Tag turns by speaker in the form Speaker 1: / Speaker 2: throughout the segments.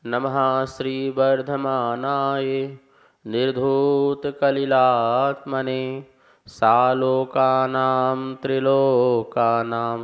Speaker 1: नमः श्रीवर्धमानाय निर्धूतकलिलात्मने सालोकानां त्रिलोकानां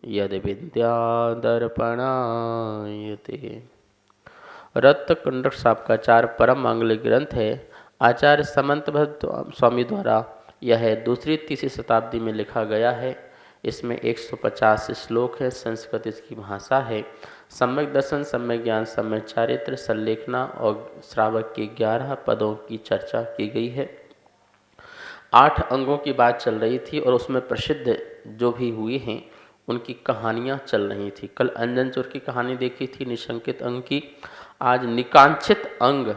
Speaker 1: यद्विद्यादर्पणायते। रत्नकुंडक साहब परम मांगलिक ग्रंथ है। आचार्य समंत भट्ट स्वामी द्वारा यह दूसरी तीसरी शताब्दी में लिखा गया है। इसमें 150 श्लोक है। संस्कृत इसकी भाषा है। सम्यक दर्शन, सम्यक ज्ञान, सम्यक चारित्र, संलेखना और श्रावक के 11 पदों की चर्चा की गई है। 8 अंगों की बात चल रही थी और उसमें प्रसिद्ध जो भी हुए हैं उनकी कहानियाँ चल रही थी। कल अंजन चोर की कहानी देखी थी, निशंकित अंग की। आज निकांक्षित अंग,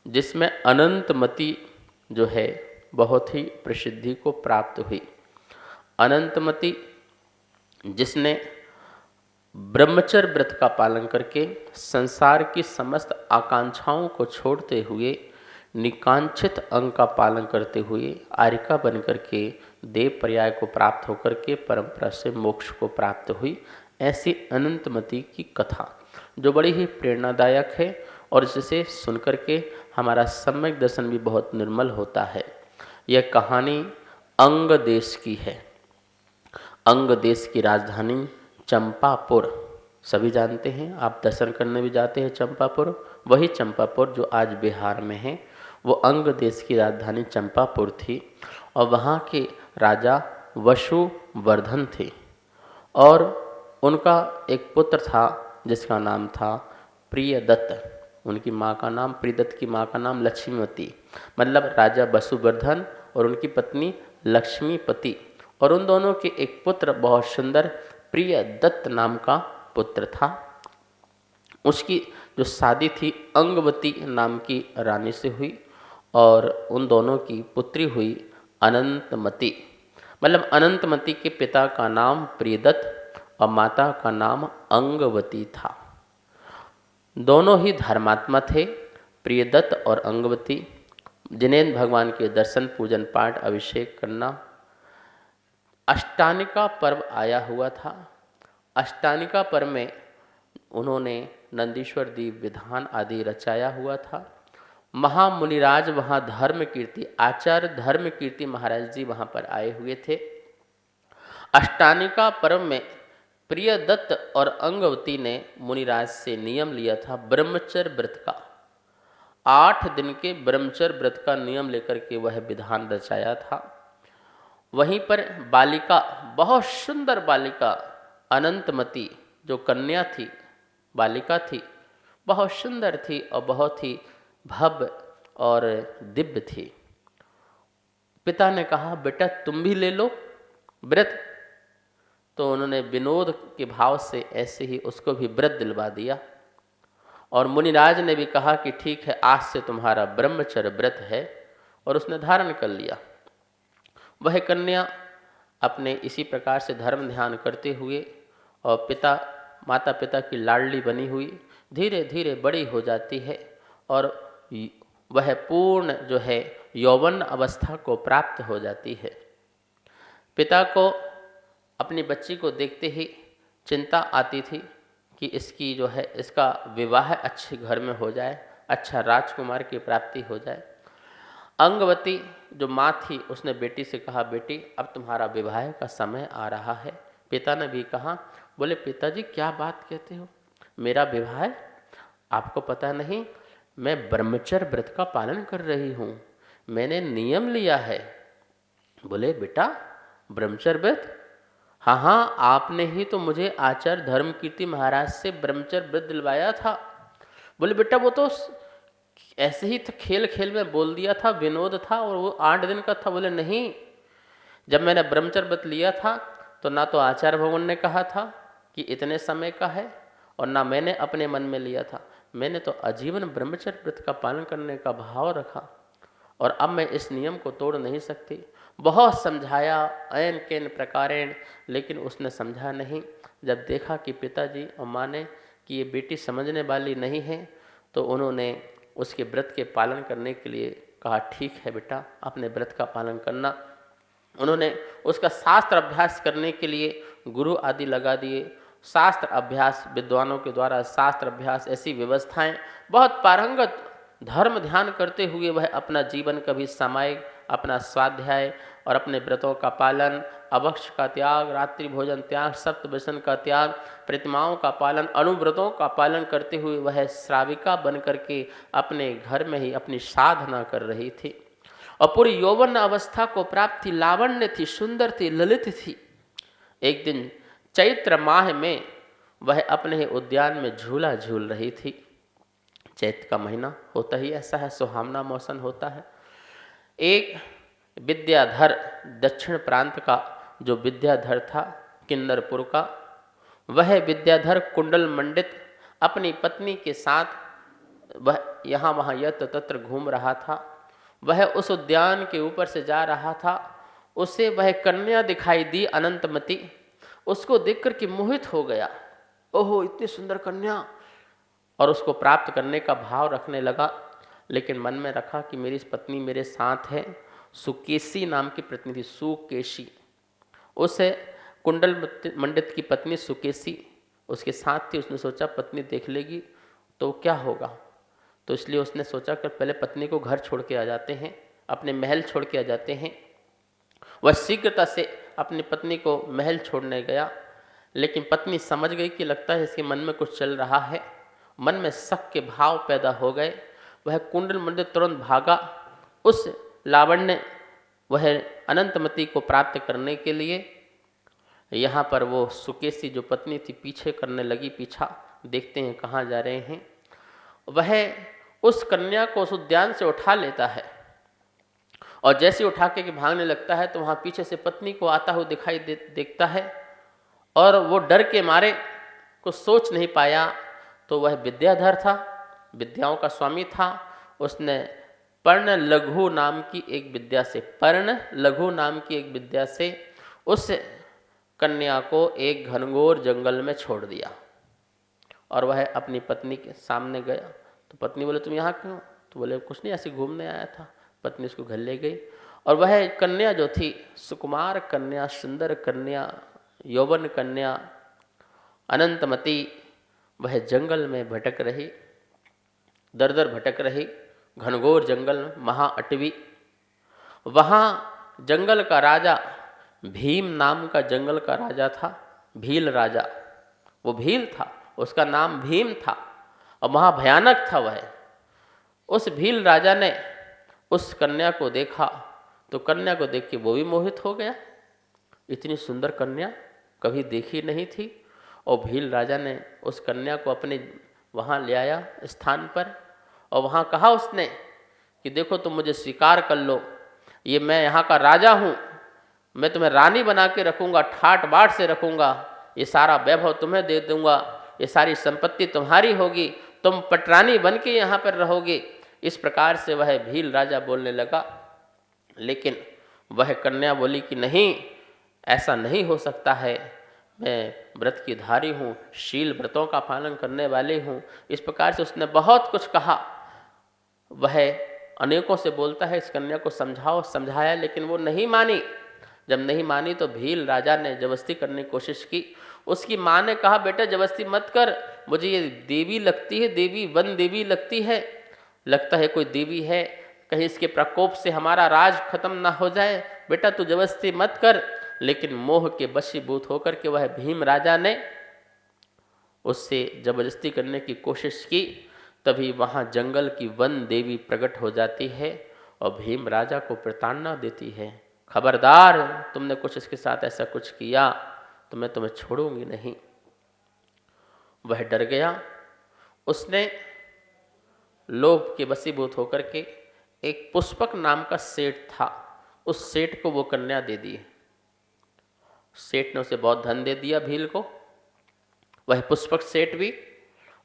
Speaker 1: जिसमें अनंतमती जो है बहुत ही प्रसिद्धि को प्राप्त हुई। अनंतमती जिसने ब्रह्मचर्य व्रत का पालन करके संसार की समस्त आकांक्षाओं को छोड़ते हुए निकांक्षित अंग का पालन करते हुए आर्यिका बन करके देव पर्याय को प्राप्त होकर के परंपरा से मोक्ष को प्राप्त हुई। ऐसी अनंतमती की कथा जो बड़ी ही प्रेरणादायक है और जिसे सुनकर के हमारा सम्यक दर्शन भी बहुत निर्मल होता है। यह कहानी अंग देश की है। अंग देश की राजधानी चंपापुर सभी जानते हैं। आप दर्शन करने भी जाते हैं चंपापुर। वही चंपापुर जो आज बिहार में है, वो अंग देश की राजधानी चंपापुर थी। और वहाँ के राजा वसुवर्धन थे और उनका एक पुत्र था जिसका नाम था प्रियदत्त। उनकी माँ का नाम, प्रियदत्त की माँ का नाम लक्ष्मीवती, मतलब राजा वसुवर्धन और उनकी पत्नी लक्ष्मीपति। और उन दोनों के एक पुत्र बहुत सुंदर प्रियदत्त नाम का पुत्र था। उसकी जो शादी थी अंगवती नाम की रानी से हुई और उन दोनों की पुत्री हुई अनंतमती। मतलब अनंतमती के पिता का नाम प्रियदत्त और माता का नाम अंगवती था। दोनों ही धर्मात्मा थे, प्रियदत्त और अंगवती, जिन्हें भगवान के दर्शन, पूजन, पाठ, अभिषेक करना। अष्टानिका पर्व आया हुआ था। अष्टानिका पर्व में उन्होंने नंदीश्वर दीप विधान आदि रचाया हुआ था। महामुनिराज वहाँ धर्म कीर्ति, आचार्य धर्म कीर्ति महाराज जी वहाँ पर आए हुए थे। अष्टानिका पर्व में प्रियदत्त और अंगवती ने मुनिराज से नियम लिया था ब्रह्मचर्य व्रत का। 8 दिन के ब्रह्मचर्य व्रत का नियम लेकर के वह विधान रचाया था। वहीं पर बालिका, बहुत सुंदर बालिका अनंतमती जो कन्या थी, बालिका थी, बहुत सुंदर थी और बहुत ही भव्य और दिव्य थी। पिता ने कहा बेटा तुम भी ले लो व्रत। तो उन्होंने विनोद के भाव से ऐसे ही उसको भी व्रत दिलवा दिया। और मुनिराज ने भी कहा कि ठीक है, आज से तुम्हारा ब्रह्मचर्य व्रत है, और उसने धारण कर लिया। वह कन्या अपने इसी प्रकार से धर्म ध्यान करते हुए और माता पिता की लाडली बनी हुई धीरे धीरे बड़ी हो जाती है और वह पूर्ण जो है यौवन अवस्था को प्राप्त हो जाती है। पिता को अपनी बच्ची को देखते ही चिंता आती थी कि इसकी जो है इसका विवाह अच्छे घर में हो जाए, अच्छा राजकुमार की प्राप्ति हो जाए। अंगवती जो माँ थी उसने बेटी से कहा बेटी अब तुम्हारा विवाह का समय आ रहा है। पिता ने भी कहा, बोले पिताजी क्या बात कहते हो, मेरा विवाह? आपको पता नहीं मैं ब्रह्मचर्य व्रत का पालन कर रही हूँ, मैंने नियम लिया है। बोले बेटा ब्रह्मचर्य व्रत? हाँ हाँ, आपने ही तो मुझे आचार्य धर्म कीर्ति महाराज से ब्रह्मचर्य व्रत दिलवाया था। बोले बेटा वो तो ऐसे ही था, खेल खेल में बोल दिया था, विनोद था और वो 8 दिन का था। बोले नहीं, जब मैंने ब्रह्मचर्य व्रत लिया था तो ना तो आचार्य भगवान ने कहा था कि इतने समय का है और ना मैंने अपने मन में लिया था। मैंने तो आजीवन ब्रह्मचर्य व्रत का पालन करने का भाव रखा और अब मैं इस नियम को तोड़ नहीं सकती। बहुत समझाया ऐन केन प्रकारेण, लेकिन उसने समझा नहीं। जब देखा कि पिताजी और माँ ने कि ये बेटी समझने वाली नहीं है तो उन्होंने उसके व्रत के पालन करने के लिए कहा ठीक है बेटा अपने व्रत का पालन करना। उन्होंने उसका शास्त्र अभ्यास करने के लिए गुरु आदि लगा दिए शास्त्र अभ्यास, विद्वानों के द्वारा शास्त्र अभ्यास, ऐसी व्यवस्थाएं, बहुत पारंगत धर्म ध्यान करते हुए वह अपना जीवन कभी सामायिक, अपना स्वाध्याय और अपने व्रतों का पालन, अभक्ष का त्याग, रात्रि भोजन त्याग, सप्तव्यसन का त्याग, प्रतिमाओं का पालन, अनुव्रतों का पालन करते हुए वह श्राविका बन करके अपने घर में ही अपनी साधना कर रही थी और पूरी यौवन अवस्था को प्राप्त थी, लावण्य थी, सुंदर थी, ललित थी। एक दिन चैत्र माह में वह अपने ही उद्यान में झूला झूल रही थी। चैत्र का महीना होता ही ऐसा है, सुहावना मौसम होता है। एक विद्याधर, दक्षिण प्रांत का जो विद्याधर था, किन्नरपुर का, वह विद्याधर कुंडल मंडित अपनी पत्नी के साथ वह यहाँ वहाँ यत्र तत्र घूम रहा था। वह उस उद्यान के ऊपर से जा रहा था, उसे वह कन्या दिखाई दी, अनंतमती। उसको देख कर के मोहित हो गया, ओहो इतनी सुंदर कन्या, और उसको प्राप्त करने का भाव रखने लगा। लेकिन मन में रखा कि मेरी पत्नी मेरे साथ है। सुकेशी नाम की पत्नी थी, सुकेशी, उसे कुंडल मंडित की पत्नी सुकेशी उसके साथ थी। उसने सोचा पत्नी देख लेगी तो क्या होगा, तो इसलिए उसने सोचा कि पहले पत्नी को घर छोड़ के आ जाते हैं, अपने महल छोड़ के आ जाते हैं। वह शीघ्रता से अपनी पत्नी को महल छोड़ने गया, लेकिन पत्नी समझ गई कि लगता है इसके मन में कुछ चल रहा है। मन में शक के भाव पैदा हो गए। वह कुंडल मंडित तुरंत भागा उस लावण्य, वह अनंतमती को प्राप्त करने के लिए। यहाँ पर वो सुकेशी जो पत्नी थी पीछे करने लगी, पीछा, देखते हैं कहाँ जा रहे हैं। वह उस कन्या को उस उद्यान से उठा लेता है और जैसे उठा के भागने लगता है तो वहाँ पीछे से पत्नी को आता हुआ दिखाई देखता है और वो डर के मारे कुछ सोच नहीं पाया। तो वह विद्याधर था, विद्याओं का स्वामी था। उसने पर्ण लघु नाम की एक विद्या से, पर्ण लघु नाम की एक विद्या से उस कन्या को एक घनघोर जंगल में छोड़ दिया और वह अपनी पत्नी के सामने गया। तो पत्नी बोले तुम यहाँ क्यों? तो बोले कुछ नहीं, ऐसे घूमने आया था। पत्नी उसको घर ले गई और वह कन्या जो थी, सुकुमार कन्या, सुंदर कन्या, यौवन कन्या, अनंतमती, वह जंगल में भटक रही, दर दर भटक रही, घनघोर जंगल, महाअटवी। वहाँ जंगल का राजा, भीम नाम का जंगल का राजा था, भील राजा। वो भील था, उसका नाम भीम था और महाभयानक था वह। उस भील राजा ने उस कन्या को देखा तो कन्या को देख के वो भी मोहित हो गया। इतनी सुंदर कन्या कभी देखी नहीं थी और भील राजा ने उस कन्या को अपने वहाँ ले आया स्थान पर और वहाँ कहा उसने कि देखो तुम मुझे स्वीकार कर लो, ये मैं यहाँ का राजा हूँ, मैं तुम्हें रानी बना के रखूँगा, ठाट बाट से रखूँगा, ये सारा वैभव तुम्हें दे दूँगा, ये सारी संपत्ति तुम्हारी होगी, तुम पटरानी बन के यहाँ पर रहोगे। इस प्रकार से वह भील राजा बोलने लगा। लेकिन वह कन्या बोली कि नहीं, ऐसा नहीं हो सकता है, मैं व्रत की धारी हूँ, शील व्रतों का पालन करने वाली हूँ। इस प्रकार से उसने बहुत कुछ कहा। वह अनेकों से बोलता है इस कन्या को समझाओ, समझाया, लेकिन वो नहीं मानी। जब नहीं मानी तो भील राजा ने जबरदस्ती करने की कोशिश की। उसकी माँ ने कहा बेटा जबरदस्ती मत कर, मुझे ये देवी लगती है, देवी वन देवी लगती है, लगता है कोई देवी है, कहीं इसके प्रकोप से हमारा राज खत्म ना हो जाए, बेटा तू जबरदस्ती मत कर। लेकिन मोह के वशीभूत होकर के वह भीम राजा ने उससे जबरदस्ती करने की कोशिश की। तभी वहाँ जंगल की वन देवी प्रकट हो जाती है और भीम राजा को प्रताड़ना देती है, खबरदार तुमने कुछ इसके साथ ऐसा कुछ किया तो मैं तुम्हें छोड़ूंगी नहीं। वह डर गया। उसने लोभ के वशीभूत होकर के एक पुष्पक नाम का सेठ था, उस सेठ को वो कन्या दे दी। सेठ ने उसे बहुत धन दे दिया भील को। वह पुष्पक सेठ भी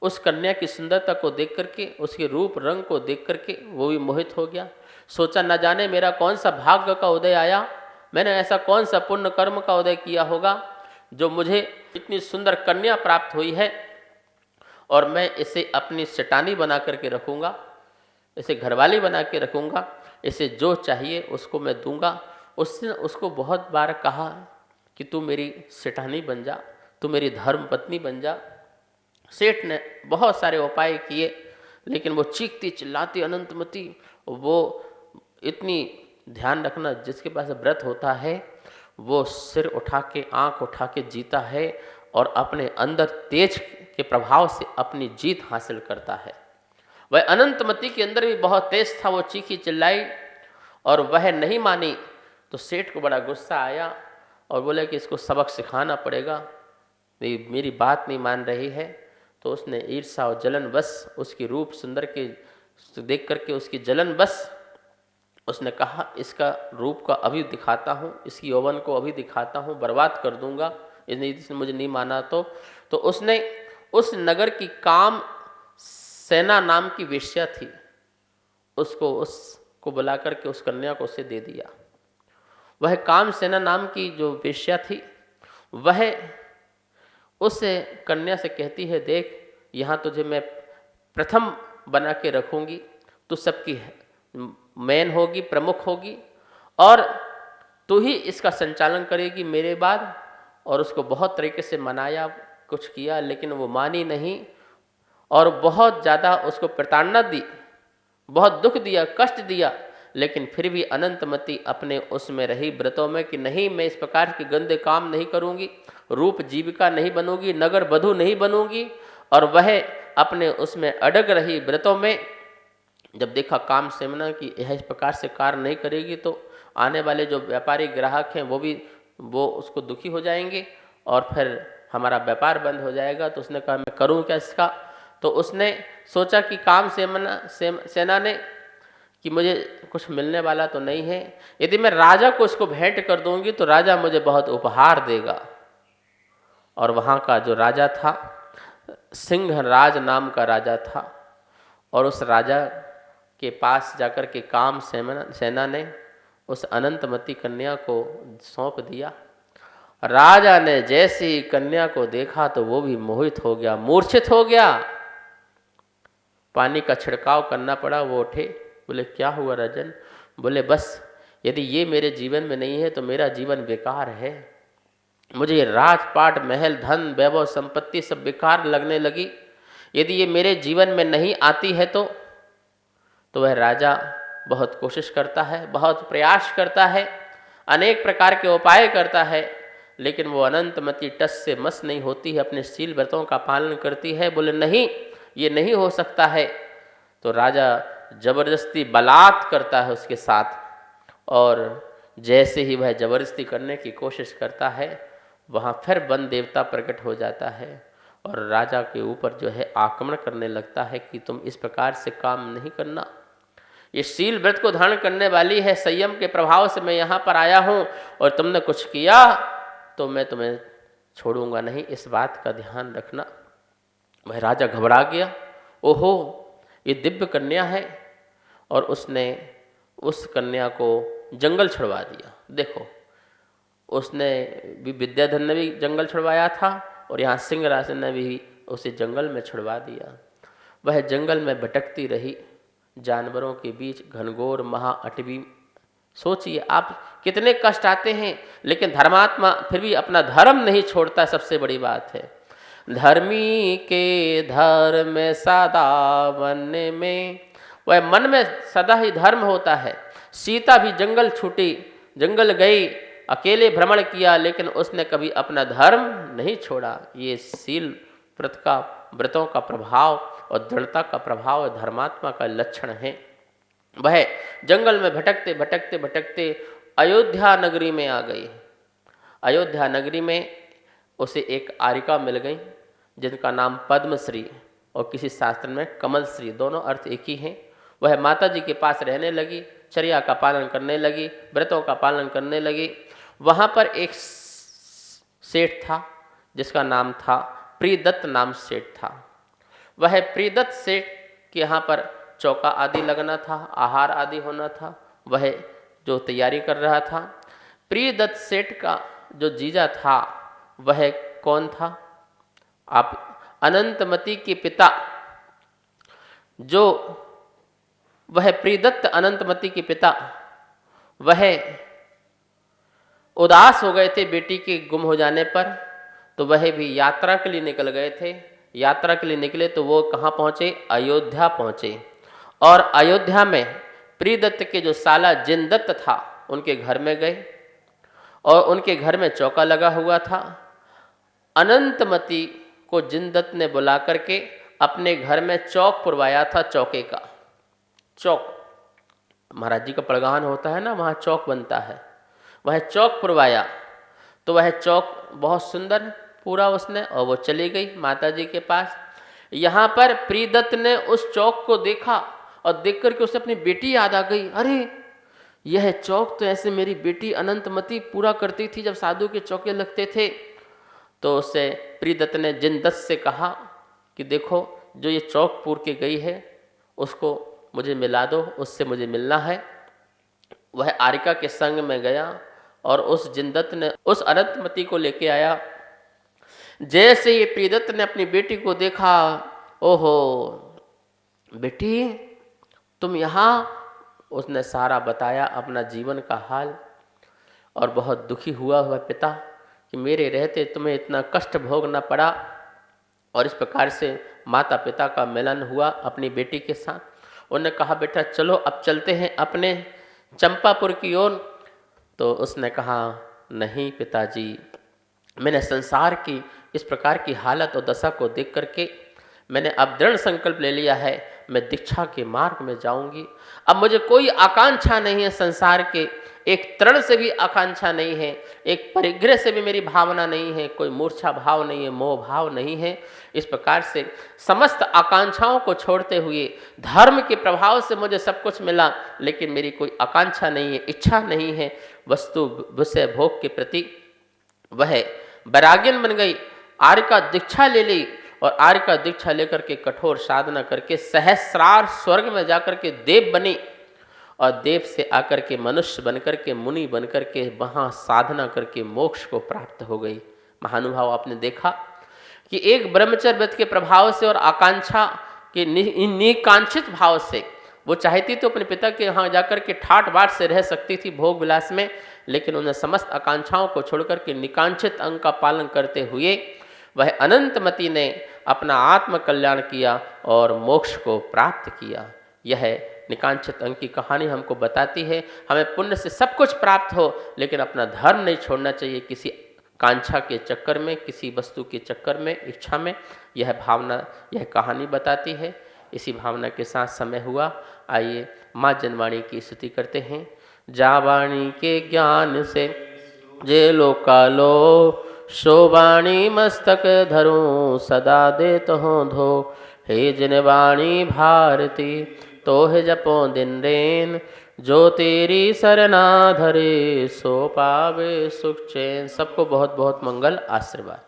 Speaker 1: उस कन्या की सुंदरता को देख करके, उसके रूप रंग को देख करके वो भी मोहित हो गया। सोचा न जाने मेरा कौन सा भाग्य का उदय आया, मैंने ऐसा कौन सा पुण्य कर्म का उदय किया होगा जो मुझे इतनी सुंदर कन्या प्राप्त हुई है और मैं इसे अपनी सेठानी बना करके रखूँगा, इसे घरवाली बना के रखूँगा, इसे जो चाहिए उसको मैं दूंगा। उसने उसको बहुत बार कहा कि तू मेरी सेठानी बन जा, तू मेरी धर्म पत्नी बन जा। सेठ ने बहुत सारे उपाय किए, लेकिन वो चीखती चिल्लाती अनंतमती, वो इतनी, ध्यान रखना जिसके पास व्रत होता है वो सिर उठा के आंख उठा के जीता है और अपने अंदर तेज के प्रभाव से अपनी जीत हासिल करता है। वह अनंतमती के अंदर भी बहुत तेज था, वो चीखी चिल्लाई और वह नहीं मानी। तो सेठ को बड़ा गुस्सा आया और बोले कि इसको सबक सिखाना पड़ेगा, मेरी बात नहीं मान रही है। तो उसने ईर्ष्या और जलन बस उसकी रूप सुंदर के देख करके उसकी जलन बस उसने कहा इसका रूप का अभी दिखाता हूँ, इसकी यौवन को अभी दिखाता हूँ, बर्बाद कर दूंगा इसने मुझे नहीं माना तो उसने उस नगर की काम सेना नाम की वेश्या थी, उसको बुला करके उस कन्या को उसे दे दिया। वह काम सेना नाम की जो वेश्या थी वह उस कन्या से कहती है, देख यहाँ तुझे मैं प्रथम बना के रखूंगी, तू सबकी मैन होगी, प्रमुख होगी और तू ही इसका संचालन करेगी मेरे बाद। और उसको बहुत तरीके से मनाया, कुछ किया, लेकिन वो मानी नहीं और बहुत ज़्यादा उसको प्रताड़ना दी, बहुत दुख दिया, कष्ट दिया, लेकिन फिर भी अनंतमती अपने उसमें रही व्रतों में कि नहीं, मैं इस प्रकार के गंदे काम नहीं करूंगी, रूप जीविका नहीं बनूंगी, नगर बधू नहीं बनूंगी। और वह अपने उसमें अडग रही व्रतों में। जब देखा काम सेमना कि यह इस प्रकार से कार्य नहीं करेगी तो आने वाले जो व्यापारी ग्राहक हैं वो उसको दुखी हो जाएंगे और फिर हमारा व्यापार बंद हो जाएगा। तो उसने कहा मैं करूं क्या इसका। तो उसने सोचा कि काम सेना ने कि मुझे कुछ मिलने वाला तो नहीं है, यदि मैं राजा को इसको भेंट कर दूंगी तो राजा मुझे बहुत उपहार देगा। और वहाँ का जो राजा था, सिंहराज नाम का राजा था, और उस राजा के पास जाकर के काम सेना ने उस अनंतमती कन्या को सौंप दिया। राजा ने जैसे ही कन्या को देखा तो वो भी मोहित हो गया, मूर्छित हो गया। पानी का छिड़काव करना पड़ा, वो उठे, बोले क्या हुआ राजन। बोले बस यदि ये मेरे जीवन में नहीं है तो मेरा जीवन बेकार है, मुझे ये राजपाट महल धन वैभव संपत्ति सब बेकार लगने लगी। यदि ये मेरे जीवन में नहीं आती है तो वह राजा बहुत कोशिश करता है, बहुत प्रयास करता है, अनेक प्रकार के उपाय करता है, लेकिन वो अनंतमती टस से मस नहीं होती है, अपने शील व्रतों का पालन करती है। बोले नहीं, ये नहीं हो सकता है। तो राजा जबरदस्ती बलात् करता है उसके साथ, और जैसे ही वह जबरदस्ती करने की कोशिश करता है वहाँ फिर वन देवता प्रकट हो जाता है और राजा के ऊपर जो है आक्रमण करने लगता है कि तुम इस प्रकार से काम नहीं करना, ये शील व्रत को धारण करने वाली है, संयम के प्रभाव से मैं यहाँ पर आया हूँ और तुमने कुछ किया तो मैं तुम्हें छोड़ूंगा नहीं, इस बात का ध्यान रखना। वह राजा घबरा गया, ओहो ये दिव्य कन्या है, और उसने उस कन्या को जंगल छुड़वा दिया। देखो, उसने भी विद्याधर ने भी जंगल छुड़वाया था और यहाँ सिंहराज ने भी उसे जंगल में छुड़वा दिया। वह जंगल में भटकती रही, जानवरों के बीच, घनघोर महा अटवी। सोचिए आप, कितने कष्ट आते हैं, लेकिन धर्मात्मा फिर भी अपना धर्म नहीं छोड़ता, सबसे बड़ी बात है। धर्मी के धर्म सदा वन में, वह मन में सदा ही धर्म होता है। सीता भी जंगल छूटी, जंगल गई, अकेले भ्रमण किया, लेकिन उसने कभी अपना धर्म नहीं छोड़ा। ये शील व्रतों का प्रभाव और दृढ़ता का प्रभाव धर्मात्मा का लक्षण है। वह जंगल में भटकते भटकते भटकते अयोध्या नगरी में आ गई। अयोध्या नगरी में उसे एक आरिका मिल गई जिनका नाम पद्मश्री और किसी शास्त्र में कमलश्री, दोनों अर्थ एक ही हैं। वह माता जी के पास रहने लगी, चर्या का पालन करने लगी, व्रतों का पालन करने लगी। वहाँ पर एक सेठ था जिसका नाम था प्रियदत्त, नाम सेठ था। वह प्रियदत्त सेठ के यहाँ पर चौका आदि लगना था, आहार आदि होना था, वह जो तैयारी कर रहा था। प्रियदत्त सेठ का जो जीजा था वह कौन था? आप अनंतमती के पिता, जो वह प्रियदत्त अनंतमती के पिता, वह उदास हो गए थे बेटी के गुम हो जाने पर। तो वह भी यात्रा के लिए निकल गए थे। यात्रा के लिए निकले तो वो कहाँ पहुँचे? अयोध्या पहुँचे। और अयोध्या में प्रियदत्त के जो साला जिनदत्त था उनके घर में गए और उनके घर में चौका लगा हुआ था। अनंतमती को जिनदत्त ने बुला करके अपने घर में चौक पुरवाया था। चौके का चौक, महाराज जी का पड़गान होता है ना, वहाँ चौक बनता है, वह चौक पुरवाया। तो वह चौक बहुत सुंदर पूरा उसने, और वो चली गई माता जी के पास। यहाँ पर प्रियदत्त ने उस चौक को देखा और देख करके उसे अपनी बेटी याद आ गई। अरे यह चौक तो ऐसे मेरी बेटी अनंतमती पूरा करती थी जब साधु के चौके लगते थे। तो उससे प्रियदत्त ने जिनदत्त से कहा कि देखो जो ये चौक पूर के गई है उसको मुझे मिला दो, उससे मुझे मिलना है। वह आरिका के संग में गया और उस जिनदत्त ने उस अनंतमती को लेके आया। जैसे ये प्रियदत्त ने अपनी बेटी को देखा, ओहो बेटी तुम यहाँ, उसने सारा बताया अपना जीवन का हाल। और बहुत दुखी हुआ पिता कि मेरे रहते तुम्हें इतना कष्ट भोगना पड़ा। और इस प्रकार से माता पिता का मिलन हुआ अपनी बेटी के साथ। उन्होंने कहा बेटा चलो अब चलते हैं अपने चंपापुर की ओर। तो उसने कहा नहीं पिताजी, मैंने संसार की इस प्रकार की हालत और दशा को देख करके मैंने अब दृढ़ संकल्प ले लिया है, मैं दीक्षा के मार्ग में जाऊंगी। अब मुझे कोई आकांक्षा नहीं है संसार के, एक तृण से भी आकांक्षा नहीं है, एक परिग्रह से भी मेरी भावना नहीं है, कोई मूर्छा भाव नहीं है, मोह भाव नहीं है। इस प्रकार से समस्त आकांक्षाओं को छोड़ते हुए धर्म के प्रभाव से मुझे सब कुछ मिला, लेकिन मेरी कोई आकांक्षा नहीं है, इच्छा नहीं है वस्तु विषय भोग के प्रति। वह वैराग्यन बन गई, आर्य का दीक्षा ले ली और आर्य का दीक्षा लेकर के कठोर साधना करके सहस्रार स्वर्ग में जाकर के देव बनी और देव से आकर के मनुष्य बनकर के मुनि बनकर के वहाँ साधना करके मोक्ष को प्राप्त हो गई। महानुभाव आपने देखा कि एक ब्रह्मचर्य व्रत के प्रभाव से और आकांक्षा के निकांक्षित भाव से वो चाहती तो अपने पिता के यहाँ जाकर के ठाट बाट से रह सकती थी भोग विलास में, लेकिन उन्हें समस्त आकांक्षाओं को छोड़कर के निकांक्षित अंग का पालन करते हुए वह अनंतमती ने अपना आत्म कल्याण किया और मोक्ष को प्राप्त किया। यह निकांक्षित अंग की कहानी हमको बताती है हमें पुण्य से सब कुछ प्राप्त हो, लेकिन अपना धर्म नहीं छोड़ना चाहिए किसी कांक्षा के चक्कर में, किसी वस्तु के चक्कर में, इच्छा में। यह भावना, यह कहानी बताती है। इसी भावना के साथ समय हुआ, आइए माँ जनवाणी की स्तुति करते हैं। जावाणी के ज्ञान से जे लोकालो, शोवाणी मस्तक धरूं सदा देत हो धो। हे जिनवाणी भारती तोह जपो दिन रेन, जो तेरी सरना धरे सो पावे सुख चैन। सबको बहुत बहुत मंगल आशीर्वाद।